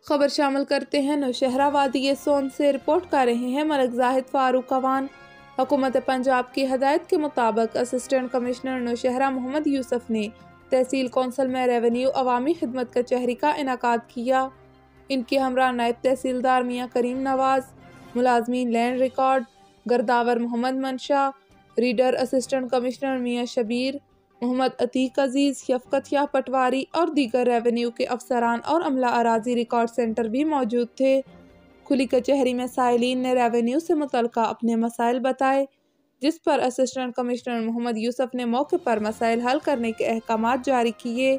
خبر شامل کرتے ہیں نوشہرہ وادی سون سے رپورٹ کر رہے ہیں ملک زاہد فاروق اوان۔ حکومت پنجاب کی ہدایت کے مطابق اسسٹنٹ کمشنر نوشہرہ محمد یوسف نے تحصیل کونسل میں ریونیو عوامی خدمت کچہری کا انعقاد کیا۔ ان کے ہمراہ نائب تحصیلدار میاں کریم نواز، ملازمین لینڈ ریکارڈ گرداور محمد منشا، ریڈر اسسٹنٹ کمشنر میاں شبیر، محمد عتیق عزیز، شفقت یاہ پٹواری اور دیگر ریونیو کے افسران اور عملہ اراضی ریکارڈ سینٹر بھی موجود تھے۔ کھلی کچہری میں سائلین نے ریونیو سے متعلقہ اپنے مسائل بتائے، جس پر اسسٹنٹ کمشنر محمد یوسف نے موقع پر مسائل حل کرنے کے احکامات جاری کیے۔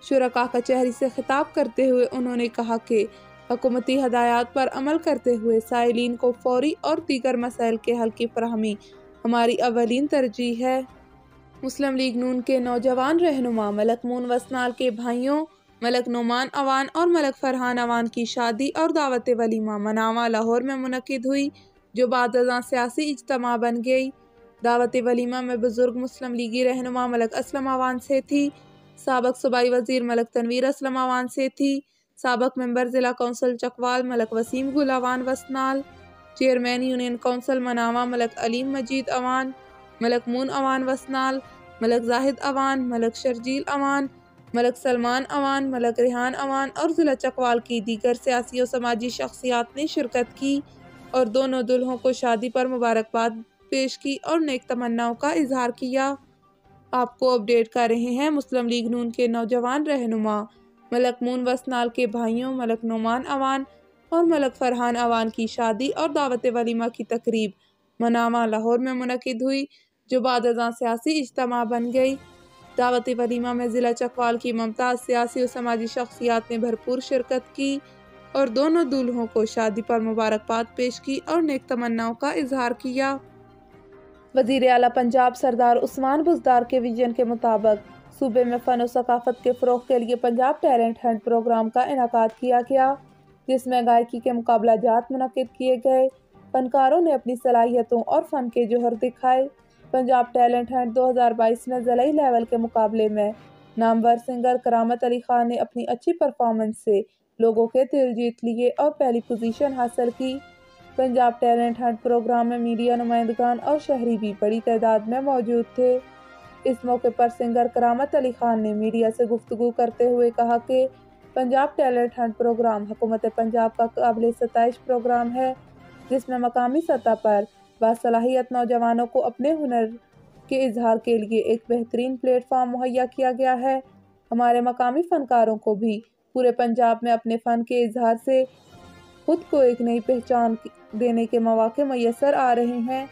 شرکاء کچہری سے خطاب کرتے ہوئے انہوں نے کہا کہ حکومتی ہدایات پر عمل کرتے ہوئے سائلین کو فوری اور دیگر مسائل کے حل کی فراہمی ہماری اولین ترجیح ہے۔ مسلم لیگ نون کے نوجوان رہنما ملک مون وسنال کے بھائیوں ملک نعمان اوان اور ملک فرحان اوان کی شادی اور دعوت ولیمہ مناواں لاہور میں منعقد ہوئی، جو بعد ازاں سیاسی اجتماع بن گئی۔ دعوت ولیمہ میں بزرگ مسلم لیگی رہنما ملک اسلم اوان سے تھی، سابق صوبائی وزیر ملک تنویر اسلم اوان سے تھی، سابق ممبر ضلع کونسل چکوال ملک وسیم گل اوان وسنال، چیئرمین یونین کونسل مناواں ملک علیم مجید اوان، ملک مون اوان وسنال، ملک زاہد اوان، ملک شرجیل اوان، ملک سلمان اوان، ملک ریحان اوان اور ضلع چکوال کی دیگر سیاسی و سماجی شخصیات نے شرکت کی اور دونوں دلہوں کو شادی پر مبارکباد پیش کی اور نیک تمناؤں کا اظہار کیا۔ آپ کو اپڈیٹ کر رہے ہیں مسلم لیگ نون کے نوجوان رہنما ملک مون وسنال کے بھائیوں ملک نعمان اوان اور ملک فرحان اوان کی شادی اور دعوت ولیمہ کی تقریب مناواں لاہور میں منعقد ہوئی، جو بعد ازاں سیاسی اجتماع بن گئی۔ دعوت ولیمہ میں ضلع چکوال کی ممتاز سیاسی و سماجی شخصیات نے بھرپور شرکت کی اور دونوں دولہوں کو شادی پر مبارکباد پیش کی اور نیک تمناؤں کا اظہار کیا۔ وزیر اعلیٰ پنجاب سردار عثمان بزدار کے ویژن کے مطابق صوبے میں فن و ثقافت کے فروغ کے لیے پنجاب ٹیلنٹ ہنٹ پروگرام کا انعقاد کیا گیا، جس میں گائکی کے مقابلہ جات منعقد کیے گئے۔ فنکاروں نے اپنی صلاحیتوں اور فن کے جوہر دکھائے۔ پنجاب ٹیلنٹ ہنٹ 2022 میں ضلعی لیول کے مقابلے میں نامور سنگر کرامت علی خان نے اپنی اچھی پرفارمنس سے لوگوں کے دل جیت لیے اور پہلی پوزیشن حاصل کی۔ پنجاب ٹیلنٹ ہنٹ پروگرام میں میڈیا نمائندگان اور شہری بھی بڑی تعداد میں موجود تھے۔ اس موقع پر سنگر کرامت علی خان نے میڈیا سے گفتگو کرتے ہوئے کہا کہ پنجاب ٹیلنٹ ہنٹ پروگرام حکومت پنجاب کا قابل ستائش پروگرام ہے، جس میں مقامی سطح پر باصلاحیت نوجوانوں کو اپنے ہنر کے اظہار کے لیے ایک بہترین پلیٹ فارم مہیا کیا گیا ہے۔ ہمارے مقامی فنکاروں کو بھی پورے پنجاب میں اپنے فن کے اظہار سے خود کو ایک نئی پہچان دینے کے مواقع میسر آ رہے ہیں۔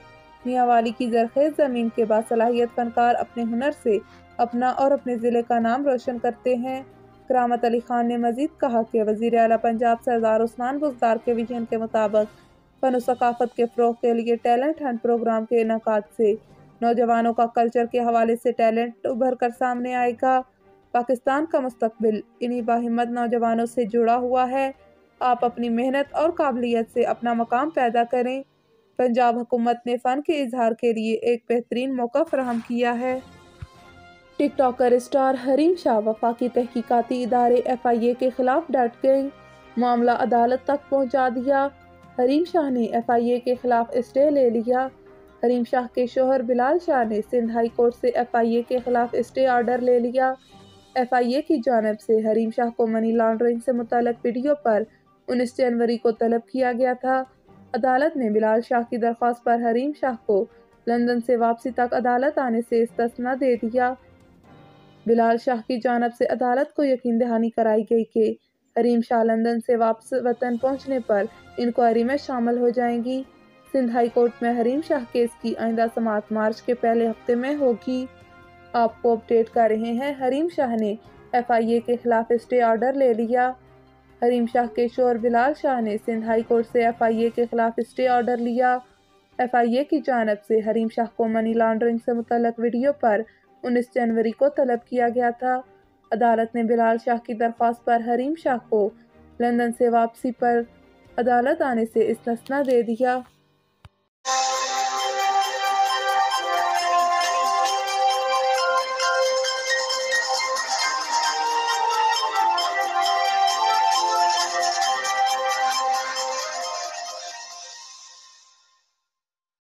میاں والی کی زرخیز زمین کے باصلاحیت فنکار اپنے ہنر سے اپنا اور اپنے ضلع کا نام روشن کرتے ہیں۔ کرامت علی خان نے مزید کہا کہ وزیر اعلیٰ پنجاب سردار عثمان بزدار کے ویژن کے مطابق فن و ثقافت کے فروغ کے لیے ٹیلنٹ ہنٹ پروگرام کے انعقاد سے نوجوانوں کا کلچر کے حوالے سے ٹیلنٹ ابھر کر سامنے آئے گا۔ پاکستان کا مستقبل انہی باہمت نوجوانوں سے جڑا ہوا ہے۔ آپ اپنی محنت اور قابلیت سے اپنا مقام پیدا کریں۔ پنجاب حکومت نے فن کے اظہار کے لیے ایک بہترین موقع فراہم کیا ہے۔ ٹک ٹاکر اسٹار حریم شاہ وفاقی تحقیقاتی ادارے FIA کے خلاف ڈٹ گئیں، معاملہ عدالت تک پہنچا دیا۔ حریم شاہ نے FIA کے خلاف اسٹے لے لیا۔ حریم شاہ کے شوہر بلال شاہ نے سندھ ہائی کورٹ سے FIA کے خلاف اسٹے آرڈر لے لیا۔ FIA کی جانب سے حریم شاہ کو منی لانڈرنگ سے متعلق ویڈیو پر 19 جنوری کو طلب کیا گیا تھا۔ عدالت نے بلال شاہ کی درخواست پر حریم شاہ کو لندن سے واپسی تک عدالت آنے سے استثناء دے دیا۔ بلال شاہ کی جانب سے عدالت کو یقین دہانی کرائی گئی کہ حریم شاہ لندن سے واپس وطن پہنچنے پر انکوائری میں شامل ہو جائیں گی۔ سندھ ہائی کورٹ میں حریم شاہ کیس کی آئندہ سماعت مارچ کے پہلے ہفتے میں ہوگی۔ آپ کو اپڈیٹ کر رہے ہیں حریم شاہ نے FIA کے خلاف اسٹے آرڈر لے لیا۔ حریم شاہ کے شوہر بلال شاہ نے سندھ ہائی کورٹ سے FIA کے خلاف اسٹے آرڈر لیا۔ FIA کی جانب سے حریم شاہ کو منی لانڈرنگ سے متعلق ویڈیو پر 19 جنوری کو طلب کیا گیا تھا۔ عدالت نے بلال شاہ کی درخواست پر حریم شاہ کو لندن سے واپسی پر عدالت آنے سے استثناء دے دیا۔